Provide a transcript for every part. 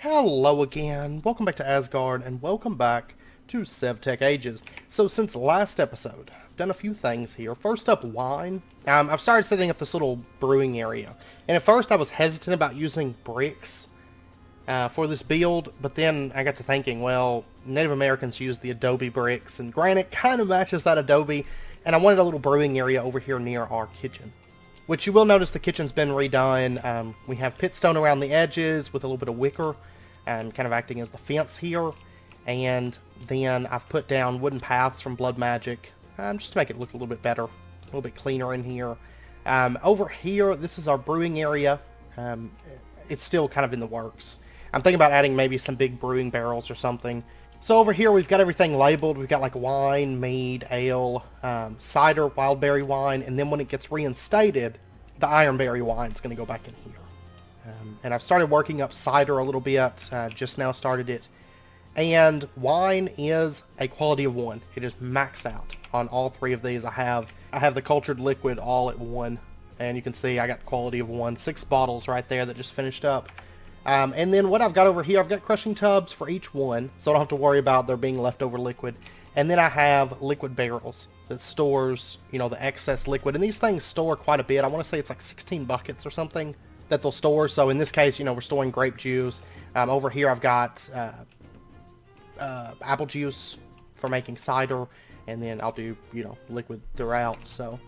Hello again, welcome back to Asgard, and welcome back to SevTech Ages. So since last episode, I've done a few things here. First up, wine. I've started setting up this little brewing area. And at first I was hesitant about using bricks for this build, but then I got to thinking, well, Native Americans use the adobe bricks, and granite kind of matches that adobe, and I wanted a little brewing area over here near our kitchen. Which you will notice the kitchen's been redone. We have pitstone around the edges with a little bit of wicker, kind of acting as the fence here. And then I've put down wooden paths from Blood Magic, just to make it look a little bit better, a little bit cleaner in here. Over here, this is our brewing area. It's still kind of in the works. I'm thinking about adding maybe some big brewing barrels or something. So over here we've got everything labeled. We've got like wine, mead, ale, cider, wildberry wine, and then when it gets reinstated, the ironberry wine is going to go back in here. And I've started working up cider a little bit, just now started it. And wine is a quality of 1. It is maxed out on all 3 of these. I have the cultured liquid all at 1, and you can see I got quality of 1. 6 bottles right there that just finished up. And then what I've got over here, I've got crushing tubs for each one, so I don't have to worry about there being leftover liquid. And then I have liquid barrels that stores, you know, the excess liquid. And these things store quite a bit. I want to say it's like 16 buckets or something that they'll store. So in this case, you know, we're storing grape juice. Over here I've got apple juice for making cider. And then I'll do, you know, liquid throughout. So,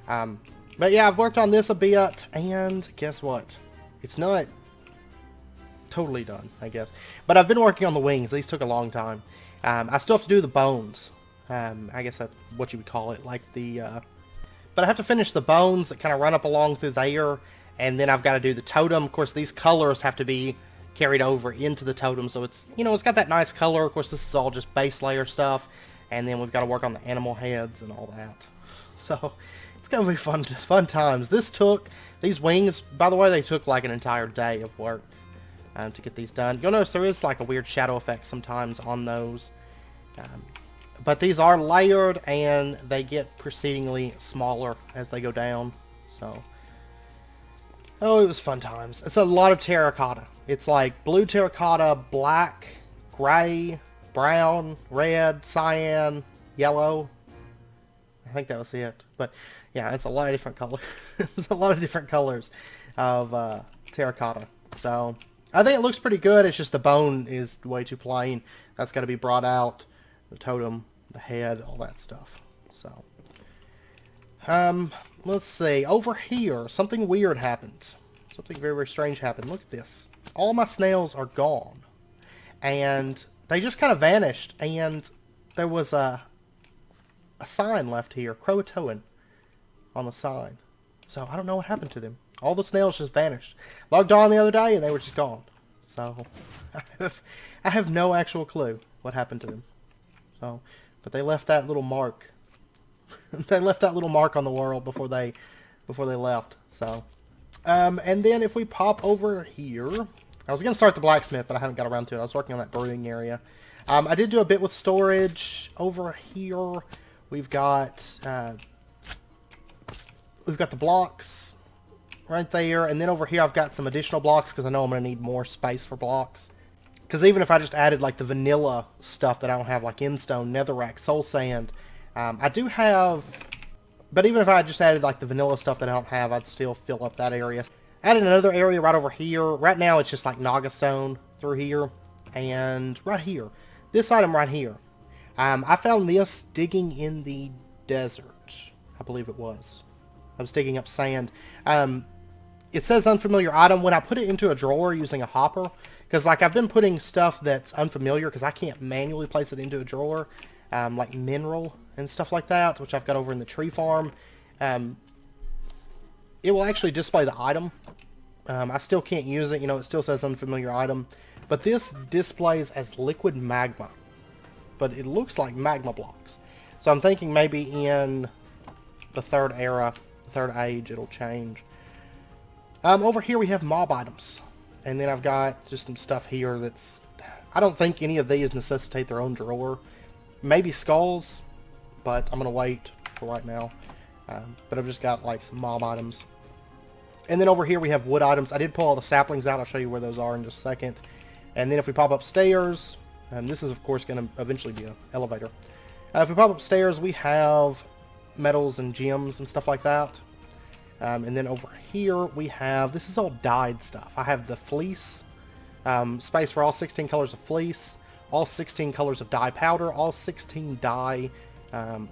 but yeah, I've worked on this a bit. And guess what? It's not totally done, I guess. But I've been working on the wings. These took a long time. I still have to do the bones. I guess that's what you would call it, like the... But I have to finish the bones that kind of run up along through there, and then I've got to do the totem. Of course, these colors have to be carried over into the totem, so it's, you know, it's got that nice color. Of course, this is all just base layer stuff, and then we've got to work on the animal heads and all that. So, it's going to be fun times. These wings, by the way, they took like an entire day of work to get these done. You'll notice there is like a weird shadow effect sometimes on those. But these are layered and they get proceedingly smaller as they go down. So, oh, it was fun times. It's a lot of terracotta. It's like blue terracotta, black, gray, brown, red, cyan, yellow. I think that was it. But yeah, it's a lot of different colors. It's a lot of different colors of terracotta. So I think it looks pretty good. It's just the bone is way too plain. That's got to be brought out. The totem, the head, all that stuff. So, let's see. Over here, something weird happened. Something very, very strange happened. Look at this. All my snails are gone. And they just kind of vanished. And there was a sign left here. Croatoan on the sign. So, I don't know what happened to them. All the snails just vanished. Logged on the other day and they were just gone. So, I have no actual clue what happened to them. So, but they left that little mark. They left that little mark on the world before they left. So, and then if we pop over here, I was gonna start the blacksmith, but I haven't got around to it. I was working on that brewing area. I did do a bit with storage over here. We've got the blocks right there, and then over here I've got some additional blocks because I know I'm gonna need more space for blocks. Because even if I just added like the vanilla stuff that I don't have, like Endstone, Netherrack, Soul Sand, I do have... But even if I just added like the vanilla stuff that I don't have, I'd still fill up that area. Added another area right over here. Right now it's just like Nagastone through here. And right here. This item right here. I found this digging in the desert. I believe it was. I was digging up sand. It says unfamiliar item. When I put it into a drawer using a hopper... Because, like, I've been putting stuff that's unfamiliar because I can't manually place it into a drawer. Like mineral and stuff like that, which I've got over in the tree farm. It will actually display the item. I still can't use it. You know, it still says unfamiliar item. But this displays as liquid magma. But it looks like magma blocks. So I'm thinking maybe in the third era, the third age, it'll change. Over here we have mob items. And then I've got just some stuff here that's... I don't think any of these necessitate their own drawer. Maybe skulls, but I'm going to wait for right now. But I've just got like some mob items. And then over here we have wood items. I did pull all the saplings out. I'll show you where those are in just a second. And then if we pop upstairs, and this is of course going to eventually be an elevator. If we pop upstairs, we have metals and gems and stuff like that. And then over here we have, this is all dyed stuff. I have the fleece, space for all 16 colors of fleece, all 16 colors of dye powder, all 16 dye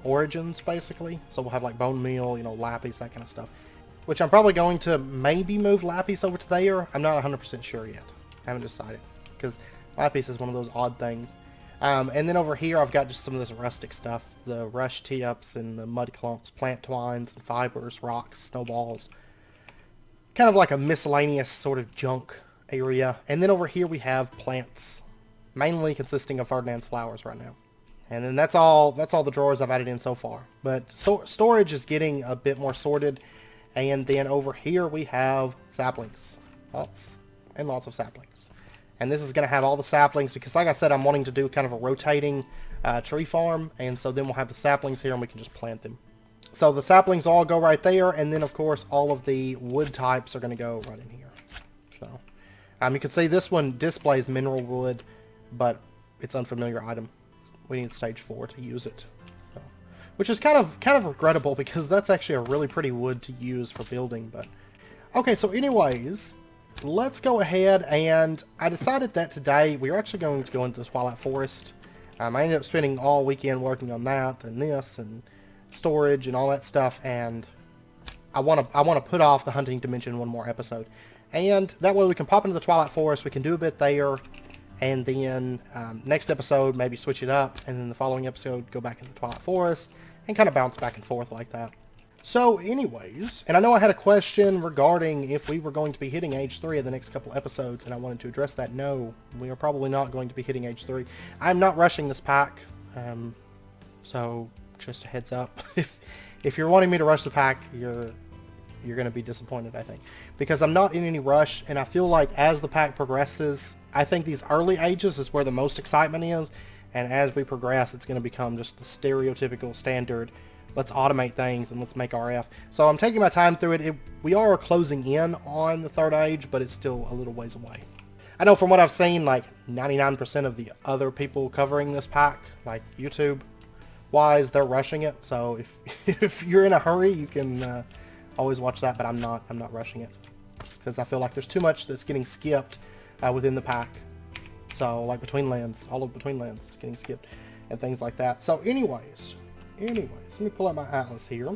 origins, basically. So we'll have like bone meal, you know, lapis, that kind of stuff. Which I'm probably going to maybe move lapis over to there. I'm not 100% sure yet. I haven't decided. Because lapis is one of those odd things. And then over here I've got just some of this rustic stuff. The rush tips and the mud clumps, plant twines and fibers, rocks, snowballs. Kind of like a miscellaneous sort of junk area. And then over here we have plants. Mainly consisting of Ferdinand's flowers right now. And then that's all the drawers I've added in so far. But storage is getting a bit more sorted. And then over here we have saplings. Lots and lots of saplings. And this is going to have all the saplings because, like I said, I'm wanting to do kind of a rotating tree farm. And so then we'll have the saplings here and we can just plant them. So the saplings all go right there. And then, of course, all of the wood types are going to go right in here. So you can see this one displays mineral wood, but it's unfamiliar item. We need stage 4 to use it. So, which is kind of regrettable because that's actually a really pretty wood to use for building. But okay, so anyways, let's go ahead, and I decided that today we are actually going to go into the Twilight Forest. I ended up spending all weekend working on that and this and storage and all that stuff, and I want to put off the hunting dimension one more episode, and that way we can pop into the Twilight Forest. We can do a bit there, and then next episode maybe switch it up, and then the following episode go back into the Twilight Forest and kind of bounce back and forth like that. So anyways, and I know I had a question regarding if we were going to be hitting age 3 in the next couple episodes, and I wanted to address that. No, we are probably not going to be hitting age 3. I'm not rushing this pack, so just a heads up. If you're wanting me to rush the pack, you're going to be disappointed, I think. Because I'm not in any rush, and I feel like as the pack progresses, I think these early ages is where the most excitement is, and as we progress, it's going to become just the stereotypical standard, let's automate things and let's make RF. So I'm taking my time through it. We are closing in on the 3rd age, but it's still a little ways away. I know from what I've seen, like 99% of the other people covering this pack, like YouTube-wise, they're rushing it. So if you're in a hurry, you can always watch that, but I'm not rushing it. Because I feel like there's too much that's getting skipped within the pack. So like Between Lands, all of Between Lands is getting skipped and things like that. So anyways, let me pull out my atlas here,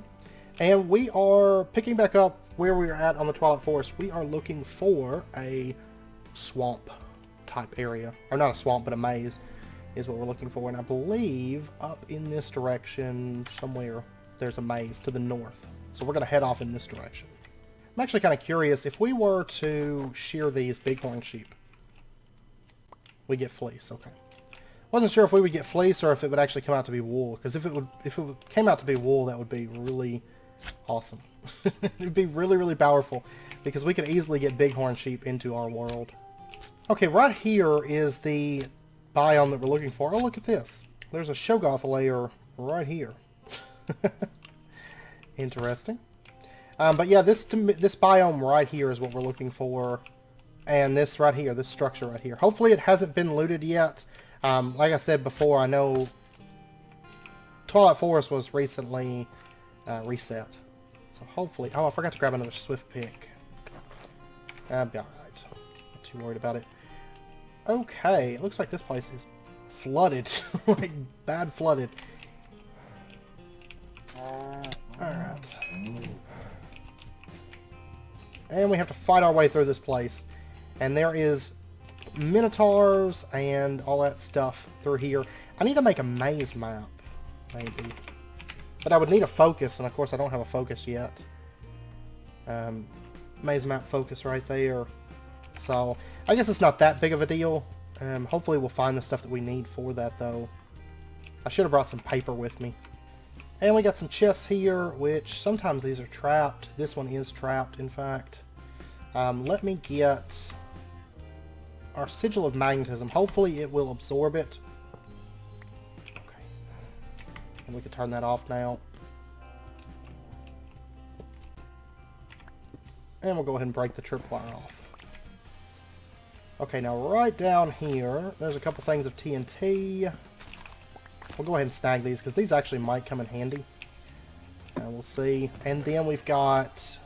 and we are picking back up where we are at on the Twilight Forest. We are looking for a swamp type area, or not a swamp, but a maze is what we're looking for. And I believe up in this direction somewhere there's a maze to the north, so we're going to head off in this direction. I'm actually kind of curious, if we were to shear these bighorn sheep, we get fleece. Okay. Wasn't sure if we would get fleece or if it would actually come out to be wool. Because if it came out to be wool, that would be really awesome. It would be really, really powerful. Because we could easily get bighorn sheep into our world. Okay, right here is the biome that we're looking for. Oh, look at this. There's a Shoggoth layer right here. Interesting. But yeah, this biome right here is what we're looking for. And this right here, this structure right here. Hopefully it hasn't been looted yet. Like I said before, I know Twilight Forest was recently reset. So hopefully... Oh, I forgot to grab another swift pick. I'll be alright. Not too worried about it. Okay, it looks like this place is flooded. Like, bad flooded. Alright. And we have to fight our way through this place. And there is Minotaurs and all that stuff through here. I need to make a maze map, maybe. But I would need a focus, and of course I don't have a focus yet. Maze map focus right there. So, I guess it's not that big of a deal. Hopefully we'll find the stuff that we need for that, though. I should have brought some paper with me. And we got some chests here, which sometimes these are trapped. This one is trapped, in fact. Let me get our Sigil of Magnetism. Hopefully it will absorb it. Okay. And we can turn that off now. And we'll go ahead and break the tripwire off. Okay, now right down here, there's a couple things of TNT. We'll go ahead and snag these, because these actually might come in handy. We'll see. And then we've got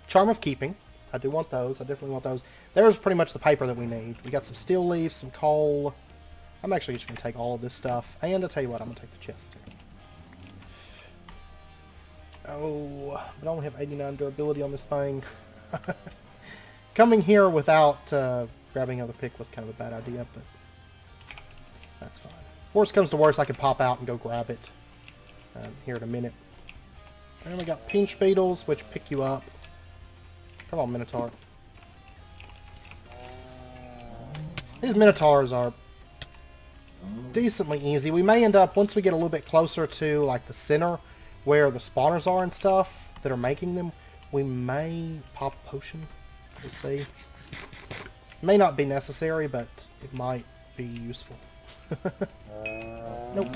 Charm of Keeping. I do want those. I definitely want those. There's pretty much the paper that we need. We got some steel leaves, some coal. I'm actually just going to take all of this stuff. And I'll tell you what, I'm going to take the chest. Oh, but I only have 89 durability on this thing. Coming here without grabbing another pick was kind of a bad idea, but that's fine. If worst comes to worst, I can pop out and go grab it here in a minute. And we got pinch beetles, which pick you up. Come on, Minotaur. These Minotaurs are decently easy. We may end up, once we get a little bit closer to like the center where the spawners are and stuff that are making them, we may pop a potion. We'll see. It may not be necessary, but it might be useful. Nope.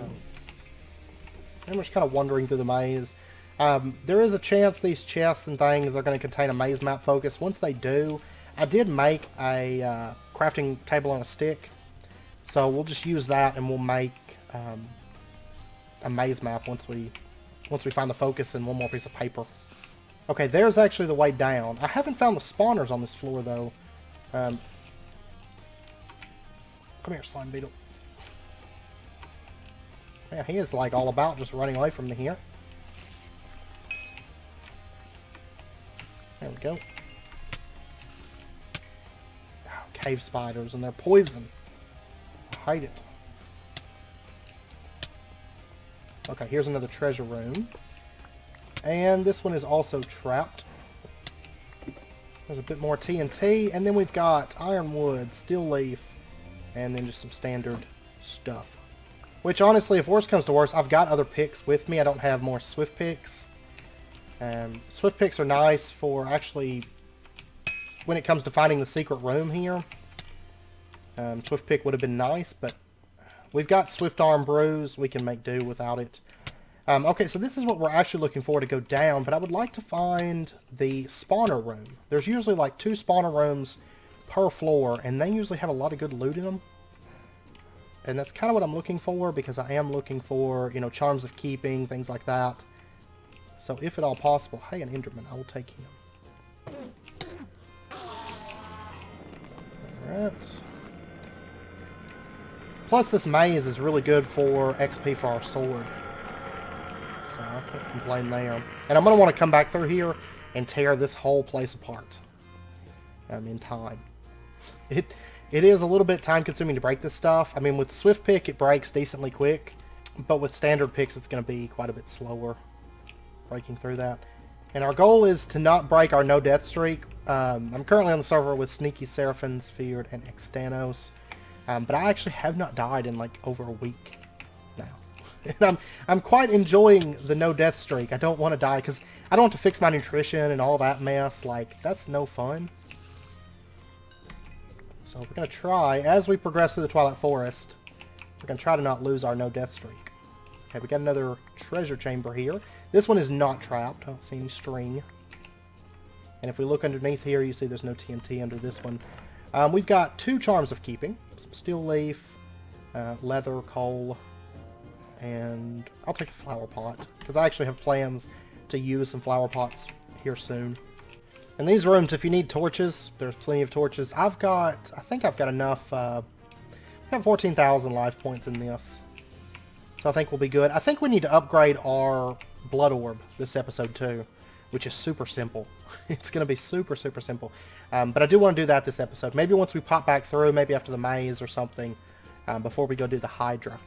I'm just kind of wandering through the maze. There is a chance these chests and things are going to contain a maze map focus. Once they do, I did make a crafting table on a stick, so we'll just use that and we'll make a maze map once we find the focus and one more piece of paper. Okay, there's actually the way down. I haven't found the spawners on this floor though. Come here, slime beetle. Yeah, he is like all about just running away from me here. There we go. Oh, cave spiders, and they're poison. I hate it. Okay, here's another treasure room. And this one is also trapped. There's a bit more TNT, and then we've got ironwood, steel leaf, and then just some standard stuff. Which, honestly, if worst comes to worst, I've got other picks with me. I don't have more swift picks. Swift picks are nice for actually when it comes to finding the secret room here. Swift pick would have been nice, but we've got swift arm brews. We can make do without it. Okay, so this is what we're actually looking for to go down, but I would like to find the spawner room. There's usually like 2 spawner rooms per floor, and they usually have a lot of good loot in them. And that's kind of what I'm looking for, because I am looking for, you know, charms of keeping, things like that. So if at all possible, hey, an Enderman, I will take him. Alright. Plus this maze is really good for XP for our sword. So I can't complain there. And I'm going to want to come back through here and tear this whole place apart. In time. It is a little bit time consuming to break this stuff. I mean, with swift pick it breaks decently quick, but with standard picks it's going to be quite a bit slower breaking through that. And our goal is to not break our no death streak. I'm currently on the server with Sneaky Seraphim, Sphered, and Extanos, but I actually have not died in like over a week now. And I'm quite enjoying the no death streak. I don't want to die because I don't have to fix my nutrition and all that mess. Like, that's no fun. So we're going to try, as we progress through the Twilight Forest, we're going to try to not lose our no-death streak. Okay, we got another treasure chamber here. This one is not trapped. I don't see any string. And if we look underneath here, you see there's no TNT under this one. We've got 2 charms of keeping. Some steel leaf, leather, coal, and I'll take a flower pot, because I actually have plans to use some flower pots here soon. In these rooms, if you need torches, there's plenty of torches. I think I've got enough, I've got 14,000 life points in this. So I think we'll be good. I think we need to upgrade our blood orb this episode too, which is super simple. It's going to be super, super simple. But I do want to do that this episode. Maybe once we pop back through, maybe after the maze or something, before we go do the Hydra.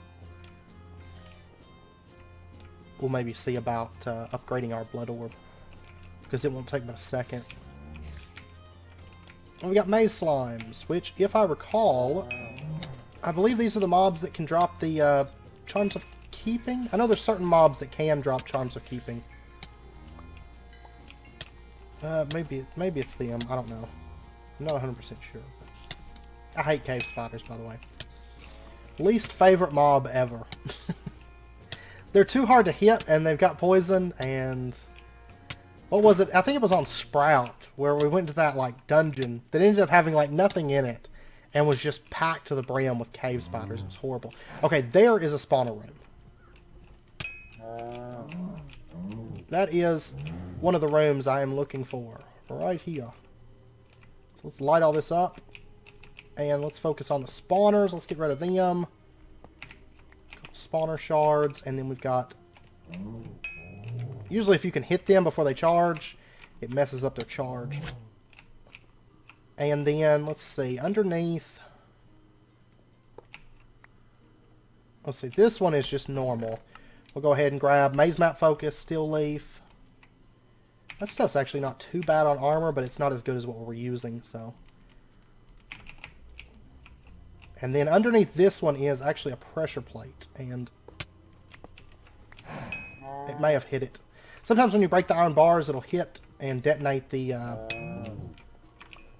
We'll maybe see about upgrading our blood orb, because it won't take but a second. And we got maze slimes, which, if I recall, I believe these are the mobs that can drop the charms of keeping. I know there's certain mobs that can drop charms of keeping. Maybe it's them. I don't know. I'm not 100% sure. I hate cave spiders, by the way. Least favorite mob ever. They're too hard to hit, and they've got poison, and... what was it? I think it was on Sprout, where we went to that, like, dungeon that ended up having, like, nothing in it. and was just packed to the brim with cave spiders. It was horrible. Okay, there is a spawner room. That is one of the rooms I am looking for. Right here. So let's light all this up. And let's focus on the spawners. Let's get rid of them. Spawner shards. And then we've got... Usually if you can hit them before they charge, it messes up their charge. And then, let's see, underneath... Let's see, this one is just normal. We'll go ahead and grab Maze Map Focus, Steel Leaf. That stuff's actually not too bad on armor, but it's not as good as what we're using, so... And then underneath this one is actually a pressure plate, and... It may have hit it. Sometimes when you break the iron bars, it'll hit and detonate the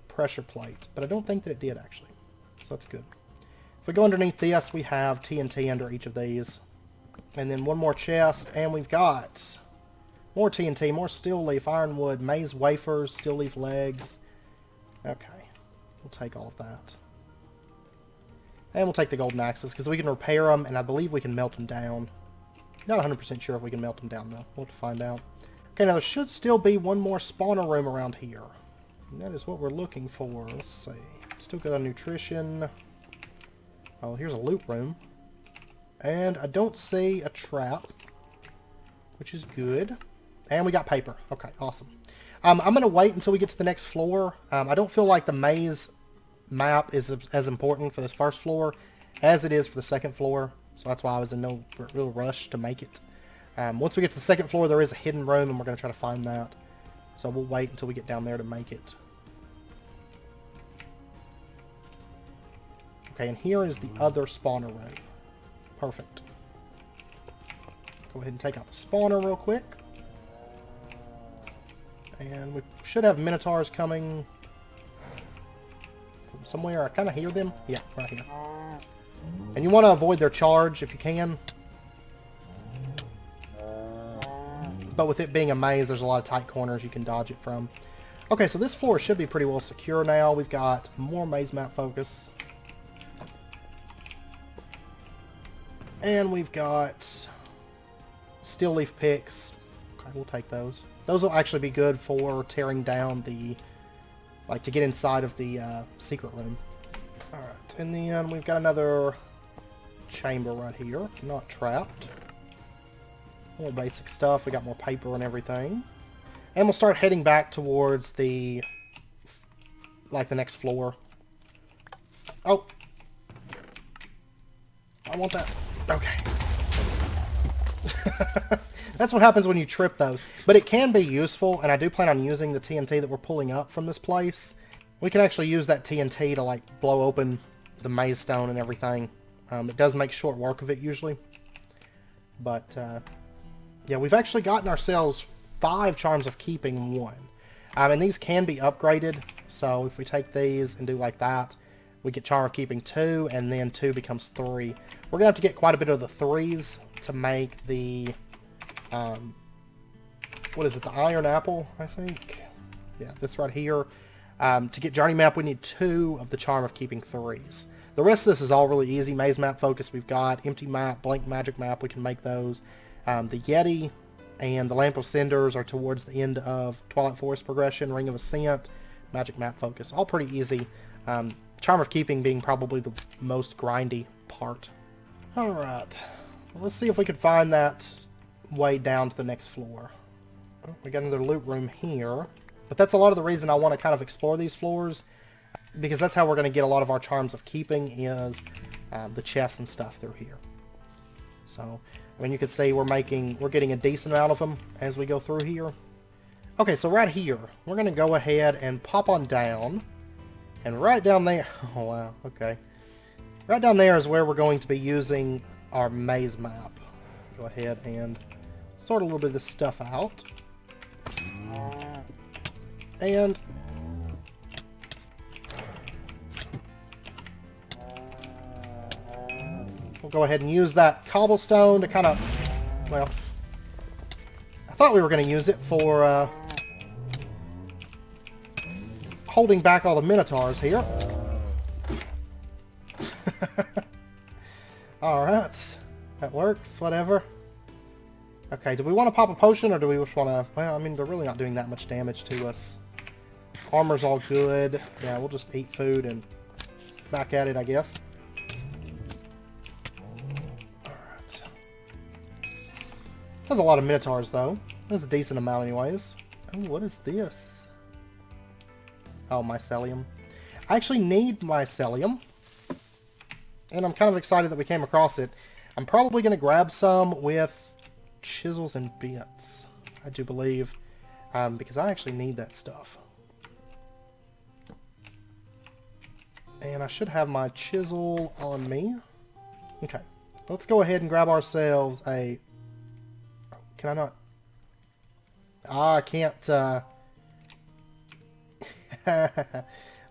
pressure plate. But I don't think that it did, actually. So that's good. If we go underneath this, we have TNT under each of these. And then one more chest, and we've got more TNT, more steel leaf, ironwood, maze wafers, steel leaf legs. Okay. We'll take all of that. And we'll take the golden axes, because we can repair them, and I believe we can melt them down. Not 100% sure if we can melt them down, though. We'll have to find out. Okay, now there should still be one more spawner room around here. And that is what we're looking for. Let's see. Still got a nutrition. Oh, here's a loot room. And I don't see a trap, which is good. And we got paper. Okay, awesome. I'm going to wait until we get to the next floor. I don't feel like the maze map is as important for this first floor as it is for the second floor. So that's why I was in no real rush to make it. Once we get to the second floor, there is a hidden room, and we're going to try to find that. So we'll wait until we get down there to make it. Okay, and here is the other spawner room. Perfect. Go ahead and take out the spawner real quick. And we should have Minotaurs coming from somewhere. I kind of hear them. Yeah, right here. And you want to avoid their charge if you can. But with it being a maze, there's a lot of tight corners you can dodge it from. Okay, so this floor should be pretty well secure now. We've got more maze map focus. And we've got steel leaf picks. Okay, we'll take those. Those will actually be good for tearing down the... like, to get inside of the secret room. Alright, and then we've got another chamber right here. Not trapped. More basic stuff. We got more paper and everything. And we'll start heading back towards the... like, the next floor. Oh! I want that. Okay. That's what happens when you trip those. But it can be useful, and I do plan on using the TNT that we're pulling up from this place. We can actually use that TNT to, like, blow open the maze stone and everything. It does make short work of it, usually. But, yeah, we've actually gotten ourselves 5 Charms of Keeping in 1. And these can be upgraded. So if we take these and do like that, we get Charm of Keeping 2, and then 2 becomes 3. We're going to have to get quite a bit of the 3s to make the, what is it, the Iron Apple, I think? Yeah, this right here. To get Journey Map, we need 2 of the Charm of Keeping 3s. The rest of this is all really easy. Maze Map Focus we've got. Empty Map, Blank Magic Map, we can make those. The Yeti and the Lamp of Cinders are towards the end of Twilight Forest progression. Ring of Ascent, Magic Map Focus. All pretty easy. Charm of Keeping being probably the most grindy part. Alright. Well, let's see if we can find that way down to the next floor. Oh, we got another loot room here. But that's a lot of the reason I want to kind of explore these floors. Because that's how we're going to get a lot of our Charms of Keeping is the chests and stuff through here. So, I mean, you could see we're getting a decent amount of them as we go through here. Okay, so right here, we're going to go ahead and pop on down. And right down there, oh wow, okay. Right down there is where we're going to be using our maze map. Go ahead and sort a little bit of this stuff out. And we'll go ahead and use that cobblestone to kind of, well, I thought we were going to use it for holding back all the Minotaurs here. Alright. That works, whatever. Okay, do we want to pop a potion, or do we just want to... Well, I mean, they're really not doing that much damage to us. Armor's all good. Yeah, we'll just eat food and back at it, I guess. Alright. There's a lot of Minotaurs, though. There's a decent amount anyways. Oh, what is this? Oh, mycelium. I actually need mycelium. And I'm kind of excited that we came across it. I'm probably going to grab some with chisels and bits, I do believe, because I actually need that stuff. And I should have my chisel on me. Okay, let's go ahead and grab ourselves a... Can I not? Ah, I can't...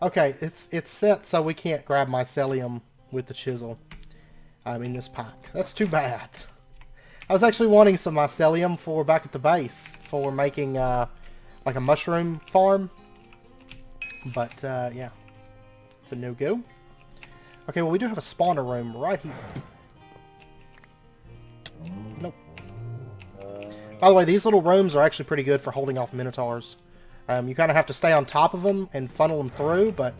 Okay, it's set so we can't grab mycelium with the chisel. In this pack. That's too bad. I was actually wanting some mycelium for back at the base for making like a mushroom farm. But yeah, it's a no-go. Okay, well we do have a spawner room right here. Nope. By the way, these little rooms are actually pretty good for holding off Minotaurs. You kind of have to stay on top of them and funnel them through, but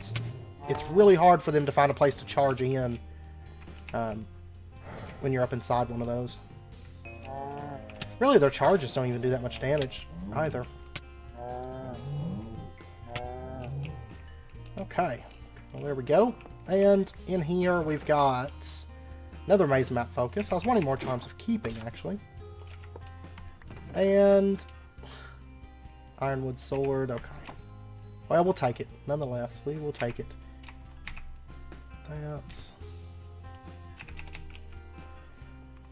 it's really hard for them to find a place to charge in when you're up inside one of those. Really, their charges don't even do that much damage either. Okay, well there we go. And in here we've got another maze map focus. I was wanting more charms of keeping, actually. And ironwood sword, okay. Well, we'll take it, nonetheless. We will take it. That's...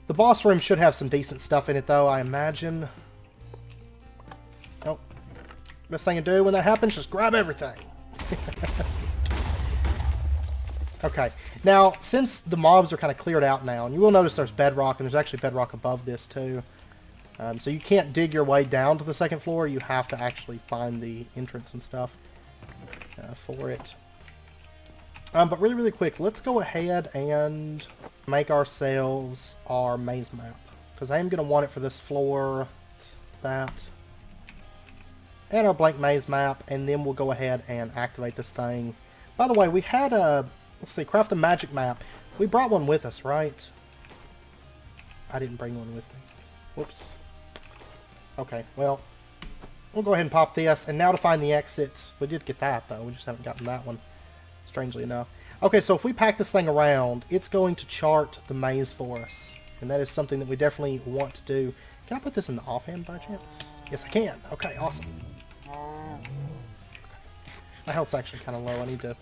The boss room should have some decent stuff in it, though, I imagine. Nope. Best thing to do when that happens, just grab everything. Okay. Now, since the mobs are kind of cleared out now, and you will notice there's bedrock, and there's actually bedrock above this, too. So you can't dig your way down to the second floor. You have to actually find the entrance and stuff for it. But really, really quick, let's go ahead and make ourselves our maze map. Because I am going to want it for this floor, that, and our blank maze map, and then we'll go ahead and activate this thing. By the way, we had a, let's see, craft the magic map. We brought one with us, right? I didn't bring one with me. Whoops. Okay, well, we'll go ahead and pop this, and now to find the exit. We did get that, though. We just haven't gotten that one, strangely enough. Okay, so if we pack this thing around, it's going to chart the maze for us. And that is something that we definitely want to do. Can I put this in the offhand by chance? Yes, I can. Okay, awesome. My health's actually kind of low. I need to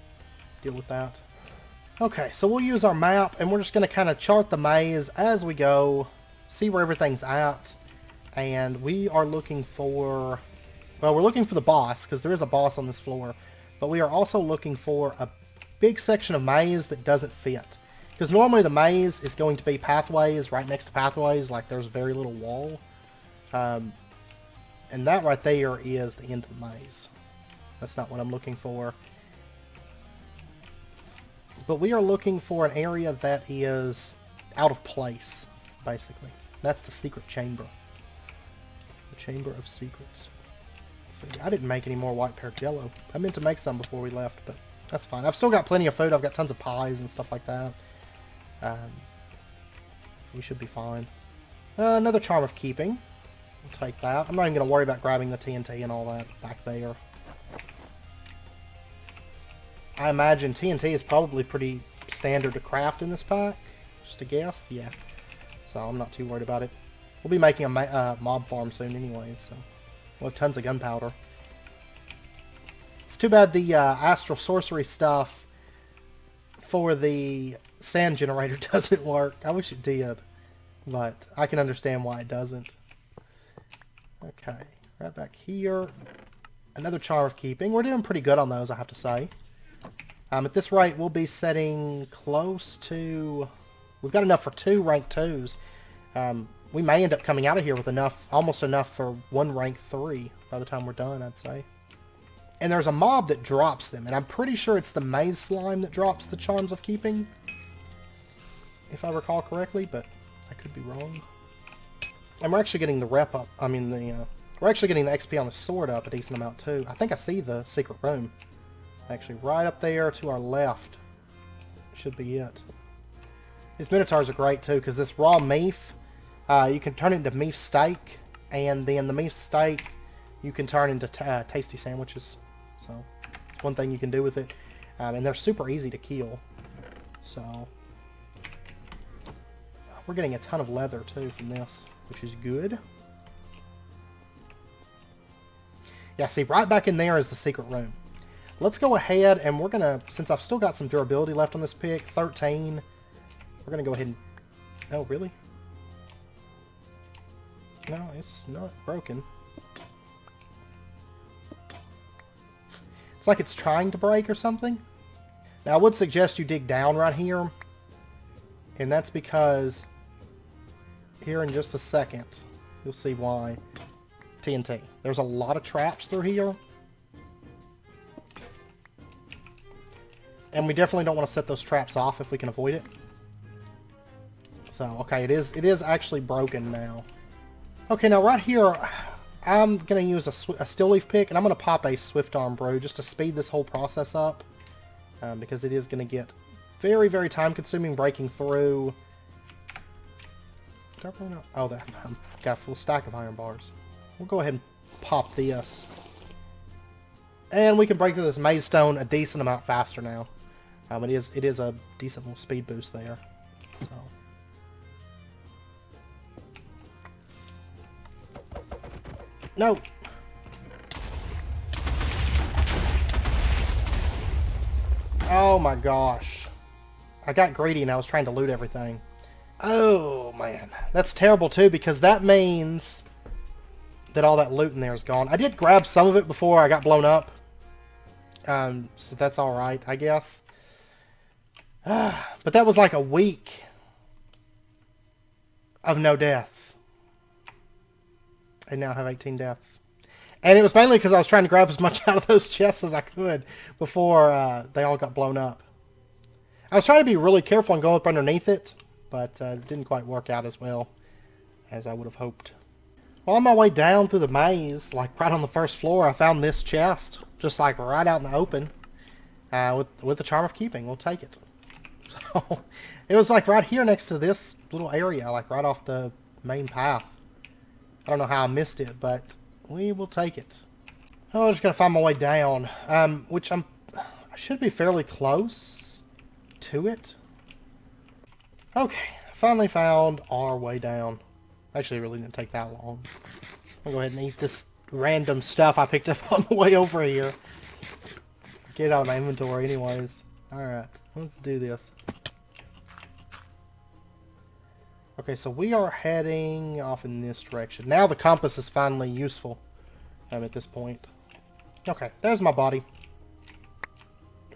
deal with that. Okay, so we'll use our map, and we're just going to kind of chart the maze as we go, see where everything's at. And we are looking for... Well, we're looking for the boss, because there is a boss on this floor. But we are also looking for a big section of maze that doesn't fit. Because normally the maze is going to be pathways right next to pathways, like there's very little wall. And that right there is the end of the maze. That's not what I'm looking for. But we are looking for an area that is out of place, basically. That's the secret chamber. The Chamber of Secrets. See, I didn't make any more white pear jello. I meant to make some before we left, but that's fine. I've still got plenty of food. I've got tons of pies and stuff like that. We should be fine. Another charm of keeping. We'll take that. I'm not even going to worry about grabbing the TNT and all that back there. I imagine TNT is probably pretty standard to craft in this pack. Just a guess. Yeah. So I'm not too worried about it. We'll be making a mob farm soon anyway, so we'll have tons of gunpowder. It's too bad the astral sorcery stuff for the sand generator doesn't work. I wish it did, but I can understand why it doesn't. Okay, right back here. Another charm of keeping. We're doing pretty good on those, I have to say. At this rate, we'll be setting close to... We've got enough for 2 rank 2s. We may end up coming out of here with enough, almost enough for 1 rank 3 by the time we're done, I'd say. And there's a mob that drops them, and I'm pretty sure it's the maze slime that drops the charms of keeping. if I recall correctly, but I could be wrong. And we're actually getting the rep up, we're actually getting the XP on the sword up a decent amount too. I think I see the secret room. Actually, right up there to our left should be it. These Minotaurs are great too, because this raw meat, you can turn it into meat steak, and then the meat steak you can turn into tasty sandwiches. So, it's one thing you can do with it. And they're super easy to kill. So, we're getting a ton of leather too from this, which is good. Yeah, see, right back in there is the secret room. Let's go ahead and we're gonna, since I've still got some durability left on this pick, 13, we're gonna go ahead and, oh, really? No, it's not broken. It's like it's trying to break or something. Now, I would suggest you dig down right here, and that's because here in just a second, you'll see why. TNT. There's a lot of traps through here. And we definitely don't want to set those traps off if we can avoid it. So, okay, it is actually broken now. Okay, now right here, I'm going to use a steel leaf pick, and I'm going to pop a swift arm brew just to speed this whole process up. Because it is going to get very, very time consuming breaking through. Oh, I've got a full stack of iron bars. We'll go ahead and pop this. And we can break through this maze stone a decent amount faster now. It is a decent little speed boost there. So. No! Oh my gosh. I got greedy and I was trying to loot everything. Oh man. That's terrible too, because that means that all that loot in there is gone. I did grab some of it before I got blown up. So that's alright, I guess. But that was like a week of no deaths. I now have 18 deaths. And it was mainly because I was trying to grab as much out of those chests as I could before they all got blown up. I was trying to be really careful and go up underneath it, but it didn't quite work out as well as I would have hoped. Well, on my way down through the maze, like right on the first floor, I found this chest, just like right out in the open, with the charm of keeping. We'll take it. So, it was like right here next to this little area, like right off the main path. I don't know how I missed it, but we will take it. Oh, I just gotta find my way down, which I should be fairly close to it. Okay, finally found our way down. Actually, it really didn't take that long. I'll go ahead and eat this random stuff I picked up on the way over here. Get it out of my inventory anyways. Alright, let's do this. Okay, so we are heading off in this direction. Now the compass is finally useful at this point. Okay, there's my body.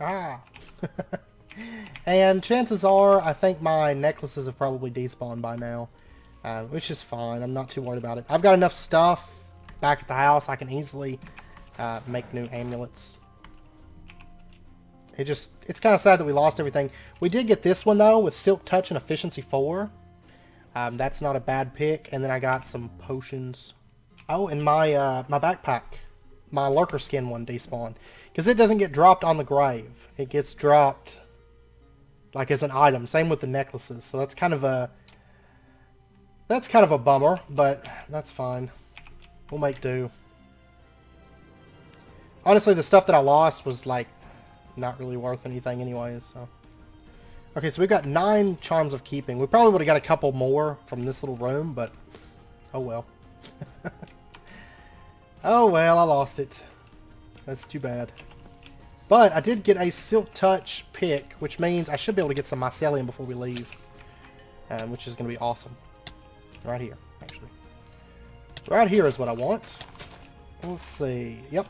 Ah! And chances are, I think my necklaces have probably despawned by now. Which is fine. I'm not too worried about it. I've got enough stuff back at the house. I can easily make new amulets. It's kind of sad that we lost everything. We did get this one, though, with Silk Touch and Efficiency 4. That's not a bad pick. And then I got some potions. Oh, and my my backpack. My lurker skin one despawned. Because it doesn't get dropped on the grave. It gets dropped like as an item. Same with the necklaces. So that's kind of a bummer, but that's fine. We'll make do. Honestly, the stuff that I lost was like not really worth anything anyways, so. Okay, so we've got 9 charms of keeping. We probably would have got a couple more from this little room, but oh well. Oh well, I lost it. That's too bad. But I did get a Silk Touch pick, which means I should be able to get some mycelium before we leave. Which is going to be awesome. Right here, actually. Right here is what I want. Let's see. Yep.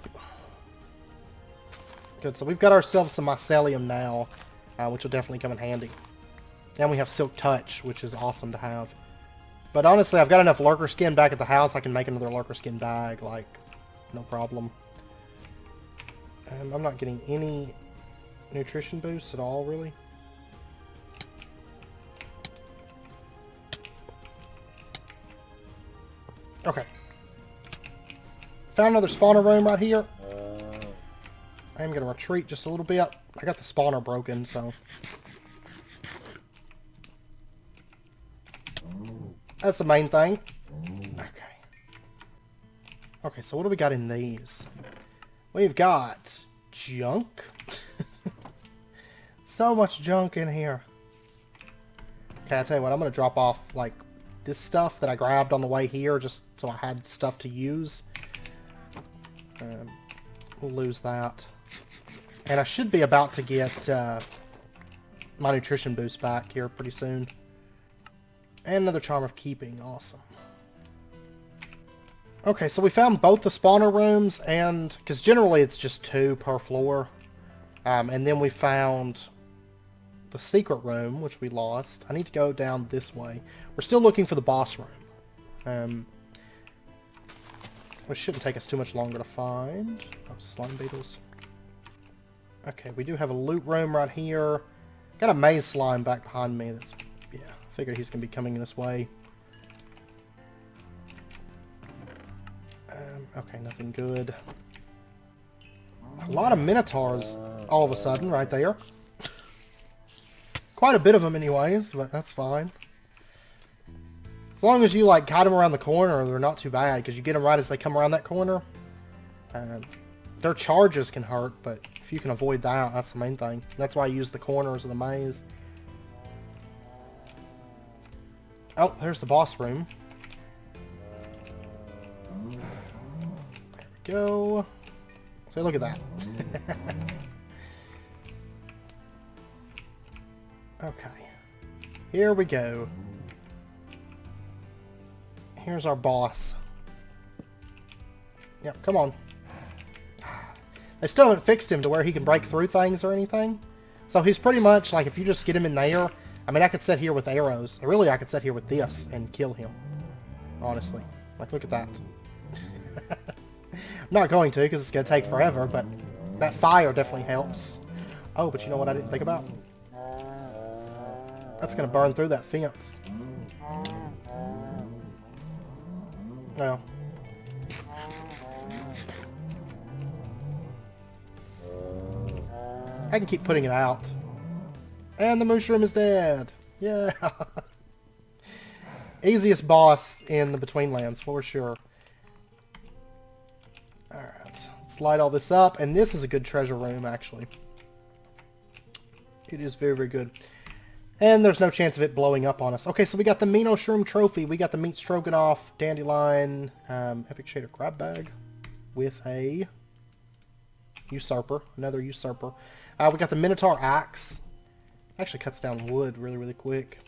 Good, so we've got ourselves some mycelium now, which will definitely come in handy. And we have Silk Touch, which is awesome to have. But honestly, I've got enough lurker skin back at the house, I can make another lurker skin bag, like, no problem. I'm not getting any nutrition boosts at all, really. Okay. Found another spawner room right here. I am going to retreat just a little bit. I got the spawner broken, so... That's the main thing. Okay. Okay, so what do we got in these? We've got junk. So much junk in here. Okay, I'll tell you what, I'm going to drop off, like, this stuff that I grabbed on the way here, just so I had stuff to use. We'll lose that. And I should be about to get my nutrition boost back here pretty soon. And another charm of keeping, awesome. Okay, so we found both the spawner rooms, and because generally it's just 2 per floor. And then we found the secret room, which we lost. I need to go down this way. We're still looking for the boss room. Which shouldn't take us too much longer to find. Oh, slime beetles. Okay, we do have a loot room right here. Got a maze slime back behind me. That's, yeah, I figured he's going to be coming this way. Okay, nothing good. A lot of Minotaurs all of a sudden right there. Quite a bit of them anyways, but that's fine. As long as you, like, guide them around the corner, they're not too bad, because you get them right as they come around that corner. Their charges can hurt, but if you can avoid that, that's the main thing. That's why I use the corners of the maze. Oh, there's the boss room. There we go. So look at that. Okay. Here we go. Here's our boss. Yep, come on. They still haven't fixed him to where he can break through things or anything. So he's pretty much, like, if you just get him in there... I mean, I could sit here with arrows. Really, I could sit here with this and kill him. Honestly. Like, look at that. I'm not going to, because it's going to take forever, but that fire definitely helps. Oh, but you know what I didn't think about? That's going to burn through that fence. Well. I can keep putting it out. And the mushroom is dead. Yeah. Easiest boss in the Betweenlands, for sure. Alright. Let's light all this up. And this is a good treasure room, actually. It is very, very good. And there's no chance of it blowing up on us. Okay, so we got the Minotaur trophy. We got the meat stroganoff, dandelion, epic shader grab bag with a usurper, another usurper. We got the Minotaur axe. Actually cuts down wood really, really quick.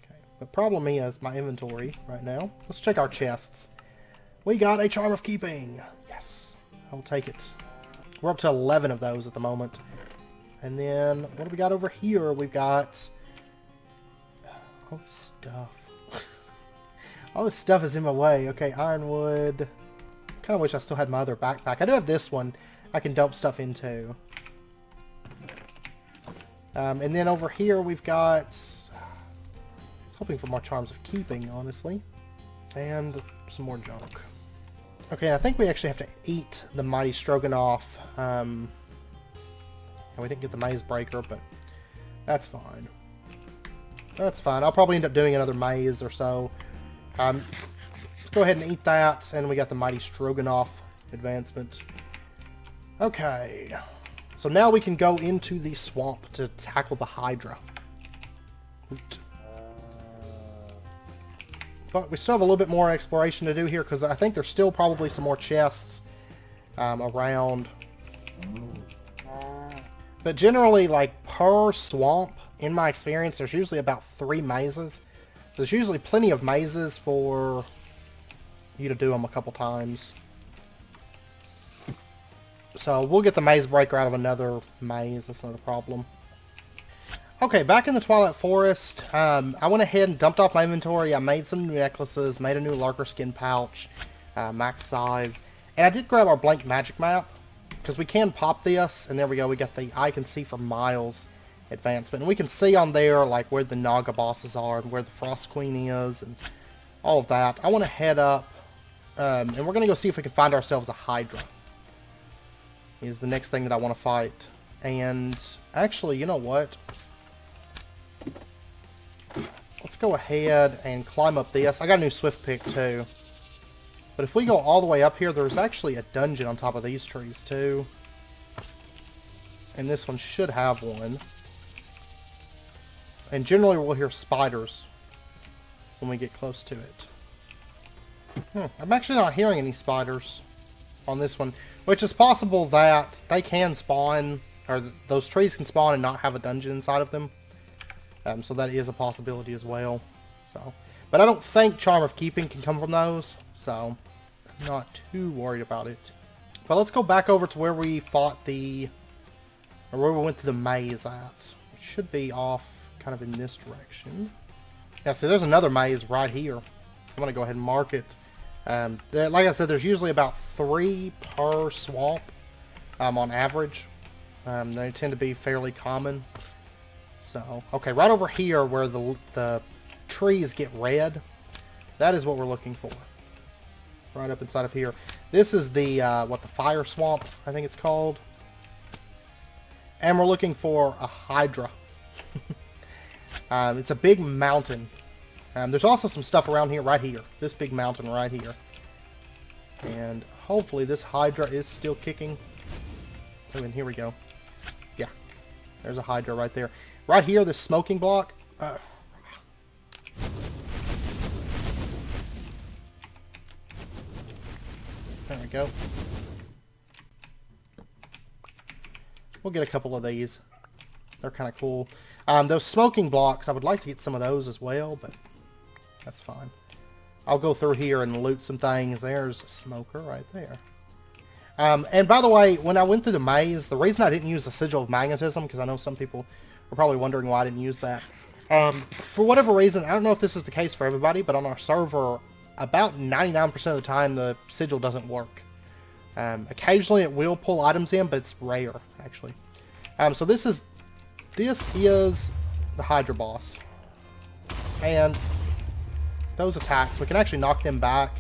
Okay, the problem is my inventory right now. Let's check our chests. We got a charm of keeping. Yes, I'll take it. We're up to 11 of those at the moment. And then, what do we got over here? We've got... all this stuff. All this stuff is in my way. Okay, ironwood. Kind of wish I still had my other backpack. I do have this one I can dump stuff into. And then over here we've got... I was hoping for more charms of keeping, honestly. And some more junk. Okay, I think we actually have to eat the mighty stroganoff. We didn't get the maze breaker, but that's fine. That's fine. I'll probably end up doing another maze or so. Let's go ahead and eat that, and we got the mighty stroganoff advancement. Okay. So now we can go into the swamp to tackle the Hydra. Oot. But we still have a little bit more exploration to do here, because I think there's still probably some more chests around. But generally, like, per swamp, in my experience, there's usually about 3 mazes. So there's usually plenty of mazes for you to do them a couple times. So we'll get the maze breaker out of another maze. That's not a problem. Okay, back in the Twilight Forest, I went ahead and dumped off my inventory. I made some new necklaces, made a new lurker skin pouch, max size. And I did grab our blank magic map. Because we can pop this, and there we go, we got the I can see for miles advancement. And we can see on there, like, where the Naga bosses are, and where the Frost Queen is, and all of that, I want to head up, and we're going to go see if we can find ourselves a Hydra. Is the next thing that I want to fight. And actually, you know what? Let's go ahead and climb up this. I got a new swift pick too. But if we go all the way up here, there's actually a dungeon on top of these trees too. And this one should have one. And generally we'll hear spiders when we get close to it. I'm actually not hearing any spiders on this one, which is possible that they can spawn, or those trees can spawn and not have a dungeon inside of them. So that is a possibility as well. But I don't think Charm of Keeping can come from those, so I'm not too worried about it. But let's go back over to where we fought or where we went to the maze at. It should be off kind of in this direction. Yeah, see, there's another maze right here. I'm going to go ahead and mark it. Like I said, there's usually about 3 per swamp on average. They tend to be fairly common. So, okay, right over here where the trees get red, that is what we're looking for. Right up inside of here. This is the, the fire swamp, I think it's called. And we're looking for a Hydra. It's a big mountain. There's also some stuff around here, right here. This big mountain right here. And hopefully this Hydra is still kicking. Oh, and here we go. Yeah. There's a Hydra right there. Right here, this smoking block. There we go. We'll get a couple of these. They're kind of cool. Those smoking blocks, I would like to get some of those as well, but that's fine. I'll go through here and loot some things. There's a smoker right there. And by the way, when I went through the maze, the reason I didn't use the Sigil of Magnetism, because I know some people were probably wondering why I didn't use that. For whatever reason, I don't know if this is the case for everybody, but on our server, about 99% of the time, the Sigil doesn't work. Occasionally it will pull items in, but it's rare, actually. So this is the Hydra boss. And those attacks, we can actually knock them back.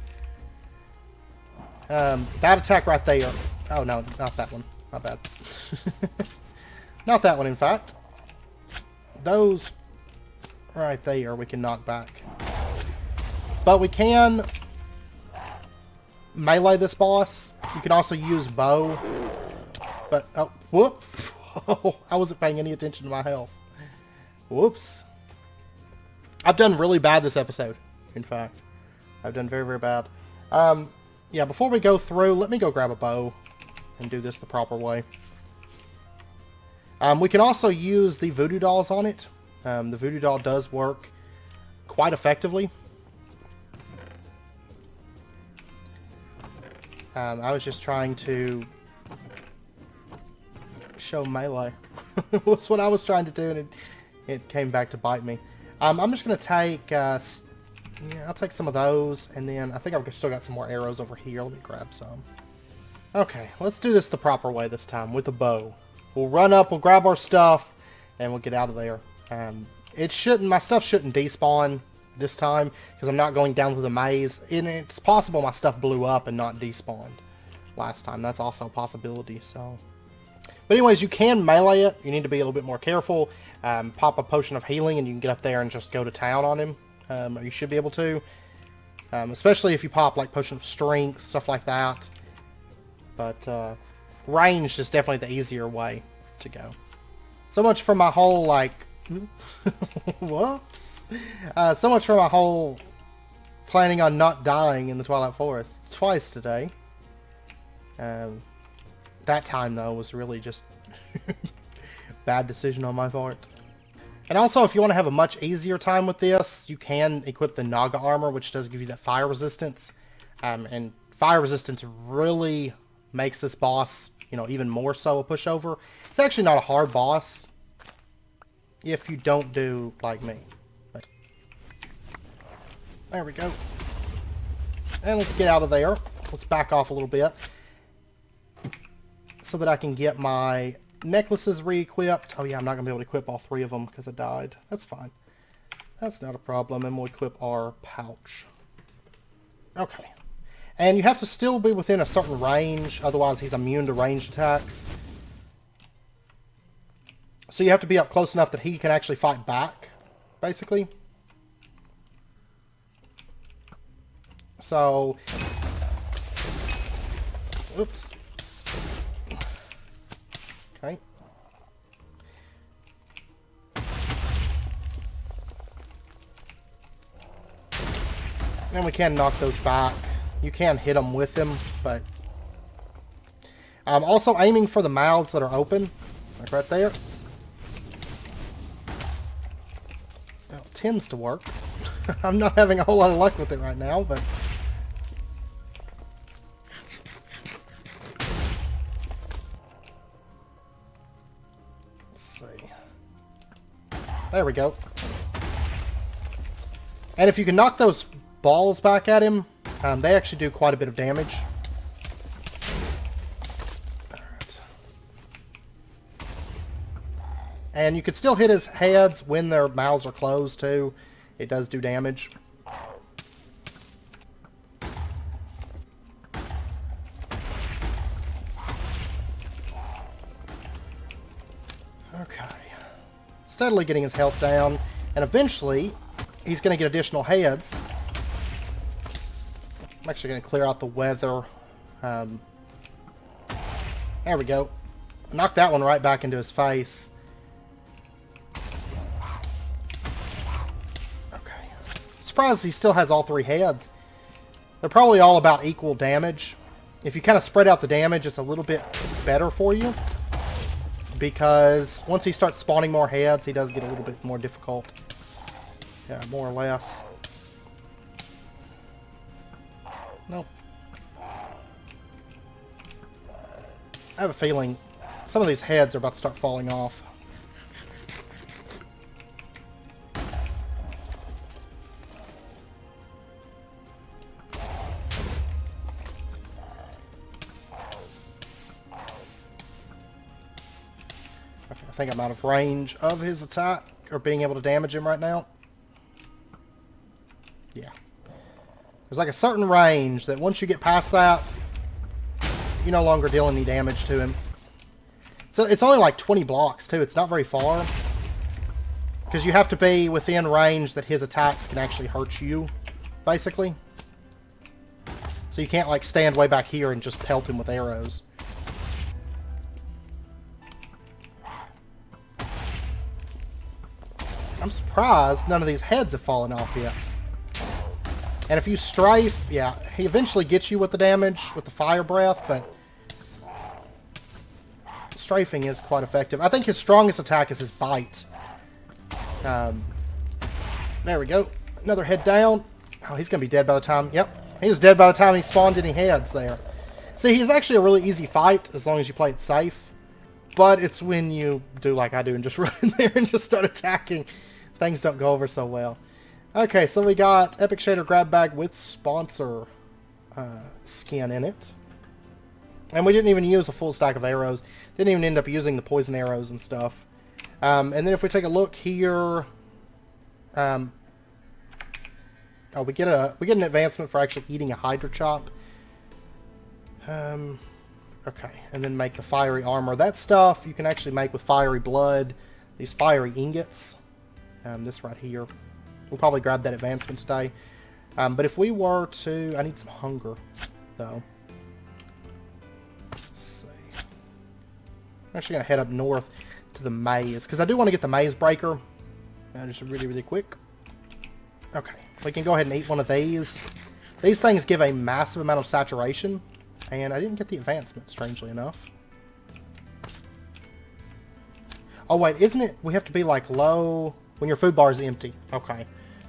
That attack right there. Oh no, not that one. Not bad. Not that one, in fact. Those right there we can knock back. But we can melee this boss. You can also use bow. But, oh, whoop. Oh, I wasn't paying any attention to my health. Whoops. I've done really bad this episode, in fact. I've done very, very bad. Yeah, before we go through, let me go grab a bow and do this the proper way. We can also use the voodoo dolls on it. The voodoo doll does work quite effectively. I was just trying to show melee. That's what I was trying to do, and it came back to bite me. I'm just going to take... yeah, I'll take some of those, and then I think I've still got some more arrows over here. Let me grab some. Okay, let's do this the proper way this time, with a bow. We'll run up, we'll grab our stuff, and we'll get out of there. My stuff shouldn't despawn this time, because I'm not going down through the maze. And it's possible my stuff blew up and not despawned last time. That's also a possibility, so... But anyways, you can melee it. You need to be a little bit more careful. Pop a potion of healing, and you can get up there and just go to town on him. Or you should be able to. Especially if you pop, like, potion of strength, stuff like that. But, ranged is definitely the easier way to go. So much for my whole, like... Whoops. So much for my whole planning on not dying in the Twilight Forest. Twice today. That time, though, was really just bad decision on my part. And also, if you want to have a much easier time with this, you can equip the Naga armor, which does give you that fire resistance. And fire resistance really makes this boss, even more so a pushover. It's actually not a hard boss if you don't do like me. But there we go. And let's get out of there. Let's back off a little bit so that I can get my necklaces re-equipped. Oh yeah, I'm not going to be able to equip all 3 of them because I died. That's fine. That's not a problem. And we'll equip our pouch. Okay. And you have to still be within a certain range, otherwise he's immune to ranged attacks. So you have to be up close enough that he can actually fight back, basically. So... Oops. Okay. And we can knock those back. You can hit them with them, but... also aiming for the mouths that are open, like right there. Well, it tends to work. I'm not having a whole lot of luck with it right now, but... Let's see. There we go. And if you can knock those balls back at him, they actually do quite a bit of damage. Alright. And you can still hit his heads when their mouths are closed too. It does do damage. Okay. Steadily getting his health down, and eventually he's going to get additional heads. I'm actually going to clear out the weather. There we go. Knock that one right back into his face. Okay. Surprised he still has all three heads. They're probably all about equal damage. If you kind of spread out the damage, it's a little bit better for you. Because once he starts spawning more heads, he does get a little bit more difficult. Yeah, more or less. Nope. I have a feeling some of these heads are about to start falling off. Okay, I think I'm out of range of his attack, or being able to damage him right now. Yeah. There's like a certain range that once you get past that, you no longer deal any damage to him. So it's only like 20 blocks too. It's not very far. Because you have to be within range that his attacks can actually hurt you, basically. So you can't like stand way back here and just pelt him with arrows. I'm surprised none of these heads have fallen off yet. And if you strafe, yeah, he eventually gets you with the damage, with the fire breath, but strafing is quite effective. I think his strongest attack is his bite. There we go. Another head down. Oh, he's going to be dead by the time, yep. He was dead by the time he spawned any heads there. See, he's actually a really easy fight, as long as you play it safe. But it's when you do like I do and just run in there and just start attacking, things don't go over so well. Okay, so we got Epic Shader Grab Bag with sponsor skin in it. And we didn't even use a full stack of arrows. Didn't even end up using the poison arrows and stuff. And then if we take a look here... oh, we get an advancement for actually eating a Hydra chop. Okay, and then make the fiery armor. That stuff you can actually make with fiery blood. These fiery ingots. This right here. We'll probably grab that advancement today. But if we were to... I need some hunger, though. Let's see. I'm actually going to head up north to the maze, because I do want to get the maze breaker. Just really, really quick. Okay, we can go ahead and eat one of these. These things give a massive amount of saturation, and I didn't get the advancement, strangely enough. Oh wait, isn't it... We have to be like low... When your food bar is empty. Okay.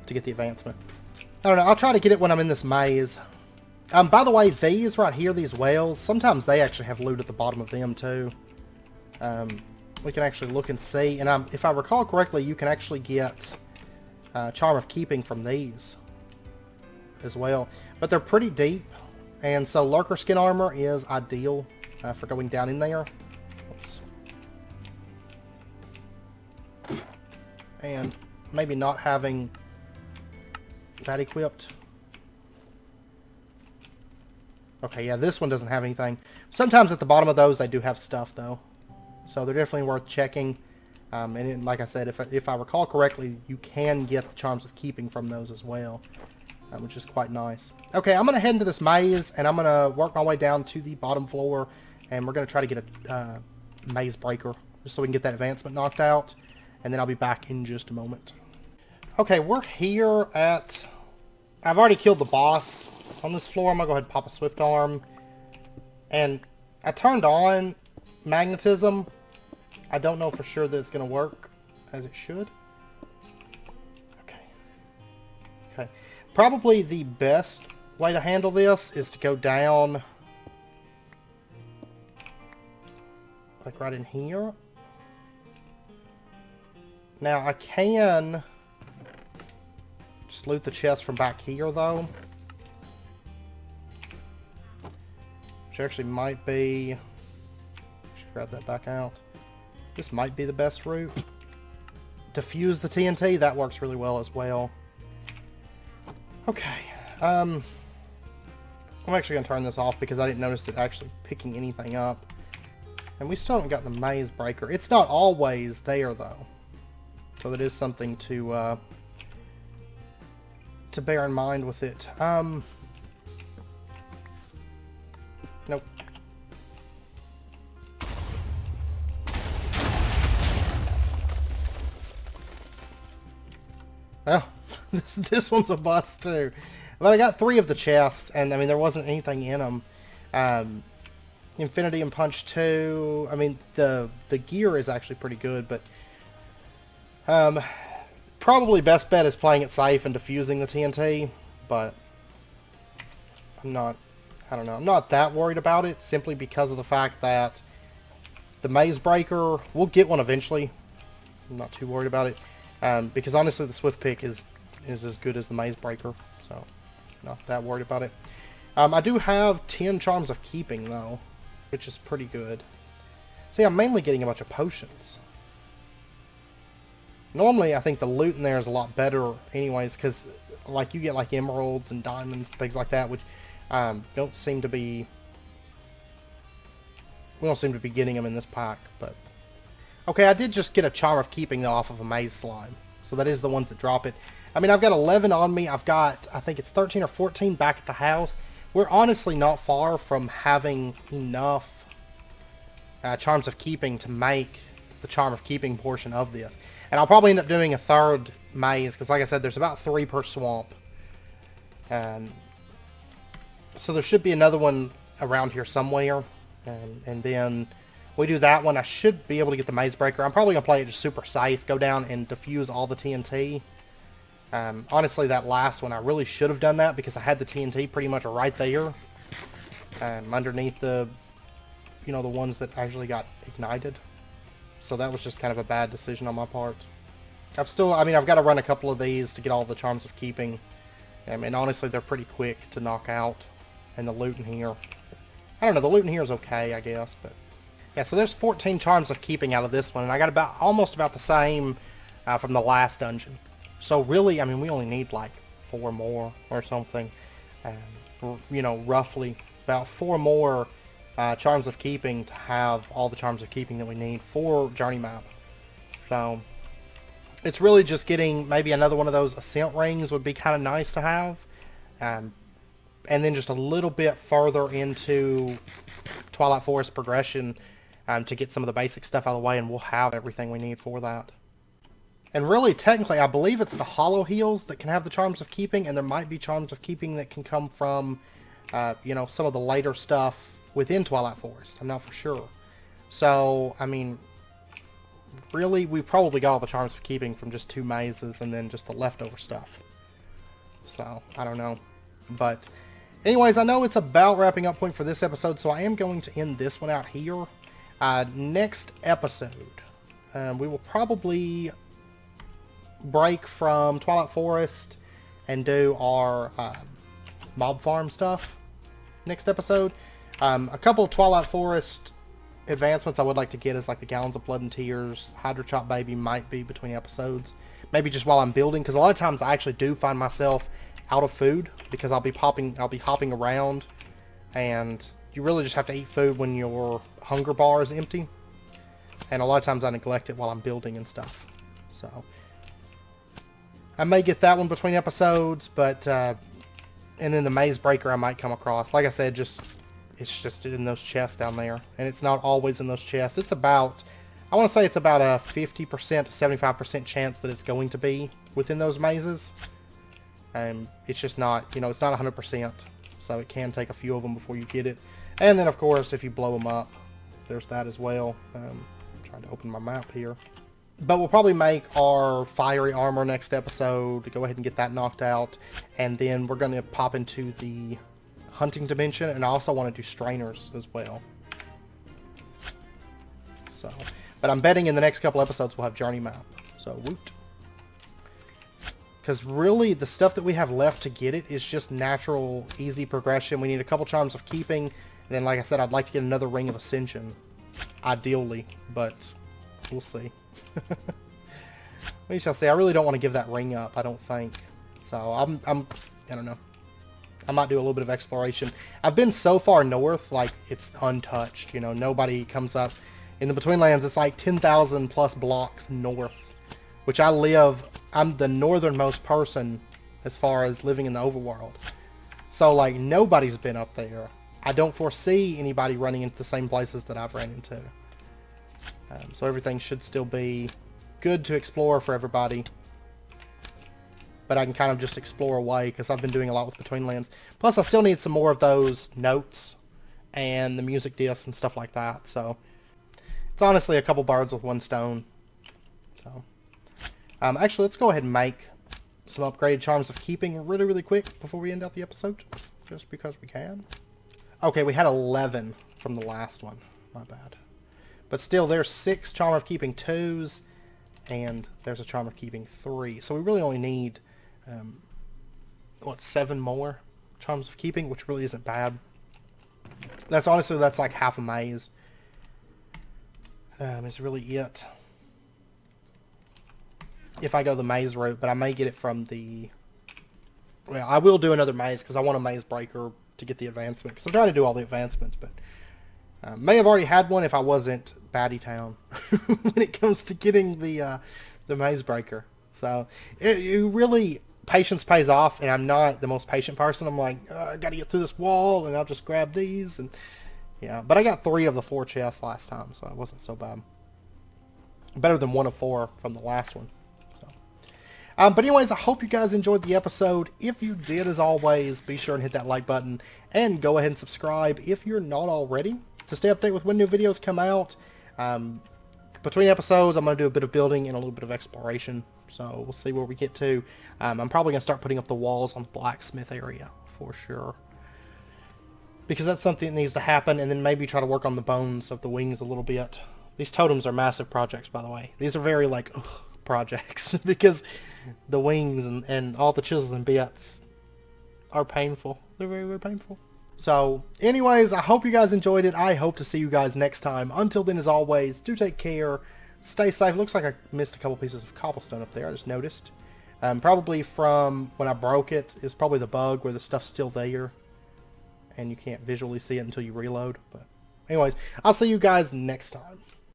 To get the advancement. I don't know. I'll try to get it when I'm in this maze. By the way, these right here, these whales, sometimes they actually have loot at the bottom of them too. We can actually look and see. And if I recall correctly, you can actually get Charm of Keeping from these as well. But they're pretty deep. And so Lurker Skin Armor is ideal for going down in there. Oops. And maybe not having that equipped. Okay, yeah, this one doesn't have anything. Sometimes at the bottom of those, they do have stuff, though. So they're definitely worth checking. Like I said, if I recall correctly, you can get the Charms of Keeping from those as well, which is quite nice. Okay, I'm going to head into this maze, and I'm going to work my way down to the bottom floor, and we're going to try to get a maze breaker, just so we can get that advancement knocked out, and then I'll be back in just a moment. Okay, we're here at... I've already killed the boss on this floor. I'm going to go ahead and pop a Swift Arm, and I turned on magnetism. I don't know for sure that it's going to work as it should. Okay. Probably the best way to handle this is to go down, like right in here. Now I can just loot the chest from back here though. Which actually might be... Should grab that back out. This might be the best route. Diffuse the TNT, that works really well as well. Okay. I'm actually going to turn this off because I didn't notice it actually picking anything up. And we still haven't got the maze breaker. It's not always there though. So that is something to bear in mind with it. Nope. Well, this one's a bust too. But I got 3 of the chests, and I mean there wasn't anything in them. Infinity and Punch 2. I mean the gear is actually pretty good, but probably best bet is playing it safe and defusing the TNT. But I don't know. I'm not that worried about it simply because of the fact that the maze breaker, we'll get one eventually. I'm not too worried about it. Because honestly, the Swift Pick is as good as the Maze Breaker, so not that worried about it. I do have 10 Charms of Keeping, though, which is pretty good. See, I'm mainly getting a bunch of potions. Normally, I think the loot in there is a lot better anyways, because like you get like emeralds and diamonds, things like that, which don't seem to be... We don't seem to be getting them in this pack, but... Okay, I did just get a Charm of Keeping, though, off of a Maze Slime. So that is the ones that drop it. I mean, I've got 11 on me. I've got, I think it's 13 or 14 back at the house. We're honestly not far from having enough Charms of Keeping to make the Charm of Keeping portion of this. And I'll probably end up doing a third maze, because like I said, there's about 3 per swamp. So there should be another one around here somewhere. And then... we do that one, I should be able to get the Maze Breaker. I'm probably going to play it just super safe, go down and defuse all the TNT. Honestly, that last one, I really should have done that because I had the TNT pretty much right there. Underneath the, the ones that actually got ignited. So that was just kind of a bad decision on my part. I've got to run a couple of these to get all the Charms of Keeping. And honestly, they're pretty quick to knock out. And the loot in here, I don't know, the loot in here is okay, I guess, but... yeah, so there's 14 Charms of Keeping out of this one, and I got almost about the same from the last dungeon. So really, I mean, we only need like 4 more or something. Roughly about 4 more Charms of Keeping to have all the Charms of Keeping that we need for Journey Map. So it's really just getting maybe another one of those Ascent Rings would be kind of nice to have. And then just a little bit further into Twilight Forest progression to get some of the basic stuff out of the way, and we'll have everything we need for that. And really, technically, I believe it's the Hollow Heels that can have the Charms of Keeping, and there might be Charms of Keeping that can come from, some of the later stuff within Twilight Forest. I'm not for sure. So, I mean, really, we probably got all the Charms of Keeping from just 2 mazes and then just the leftover stuff. So, I don't know. But, anyways, I know it's about wrapping up point for this episode, so I am going to end this one out here. Next episode, we will probably break from Twilight Forest and do our mob farm stuff next episode. A couple of Twilight Forest advancements I would like to get is like the Gallons of Blood and Tears. Hydra Chop Baby might be between episodes. Maybe just while I'm building, because a lot of times I actually do find myself out of food because I'll be hopping around and you really just have to eat food when your hunger bar is empty. And a lot of times I neglect it while I'm building and stuff. So I may get that one between episodes, but and then the maze breaker I might come across. Like I said, it's just in those chests down there, and it's not always in those chests. It's about, I want to say it's about a 50% to 75% chance that it's going to be within those mazes. And it's just not, you know, it's not 100%. So it can take a few of them before you get it. And then, of course, if you blow them up, there's that as well. I'm trying to open my map here. But we'll probably make our fiery armor next episode to go ahead and get that knocked out. And then we're going to pop into the hunting dimension. And I also want to do strainers as well. So, but I'm betting in the next couple episodes we'll have journey map. So, woot. Because really, the stuff that we have left to get it is just natural, easy progression. We need a couple charms of keeping. And then, like I said, I'd like to get another ring of ascension. Ideally, but we'll see. We shall see. I really don't want to give that ring up, I don't think. So, I don't know. I might do a little bit of exploration. I've been so far north, like, it's untouched. You know, nobody comes up. In the Betweenlands, it's like 10,000 plus blocks north. Which I'm the northernmost person as far as living in the overworld. So, like, nobody's been up there. I don't foresee anybody running into the same places that I've ran into. So everything should still be good to explore for everybody. But I can kind of just explore away because I've been doing a lot with Betweenlands. Plus, I still need some more of those notes and the music discs and stuff like that. So it's honestly a couple birds with one stone. So actually, let's go ahead and make some upgraded charms of keeping really, really quick before we end out the episode. Just because we can. Okay, we had 11 from the last one. My bad. But still, there's 6 charm of keeping 2s, and there's a charm of keeping 3. So we really only need, 7 more charms of keeping, which really isn't bad. That's honestly, that's like half a maze. Is really it. If I go the maze route, but I may get it from the... Well, I will do another maze, because I want a maze breaker to get the advancement. Because I'm trying to do all the advancements, but... may have already had one if I wasn't Batty Town when it comes to getting the maze breaker. So it really, patience pays off, and I'm not the most patient person. I'm like, I got to get through this wall, and I'll just grab these, and yeah. But I got 3 of the 4 chests last time, so it wasn't so bad. Better than 1 of 4 from the last one. So. But anyways, I hope you guys enjoyed the episode. If you did, as always, be sure and hit that like button, and go ahead and subscribe if you're not already, to stay updated with when new videos come out. Between episodes, I'm going to do a bit of building and a little bit of exploration. So we'll see where we get to. I'm probably going to start putting up the walls on the blacksmith area for sure. Because that's something that needs to happen. And then maybe try to work on the bones of the wings a little bit. These totems are massive projects, by the way. These are very, like, projects. Because the wings and all the chisels and bits are painful. They're very, very painful. So, anyways, I hope you guys enjoyed it. I hope to see you guys next time. Until then, as always, do take care. Stay safe. Looks like I missed a couple pieces of cobblestone up there. I just noticed. Probably from when I broke it. It's probably the bug where the stuff's still there. And you can't visually see it until you reload. But anyways, I'll see you guys next time.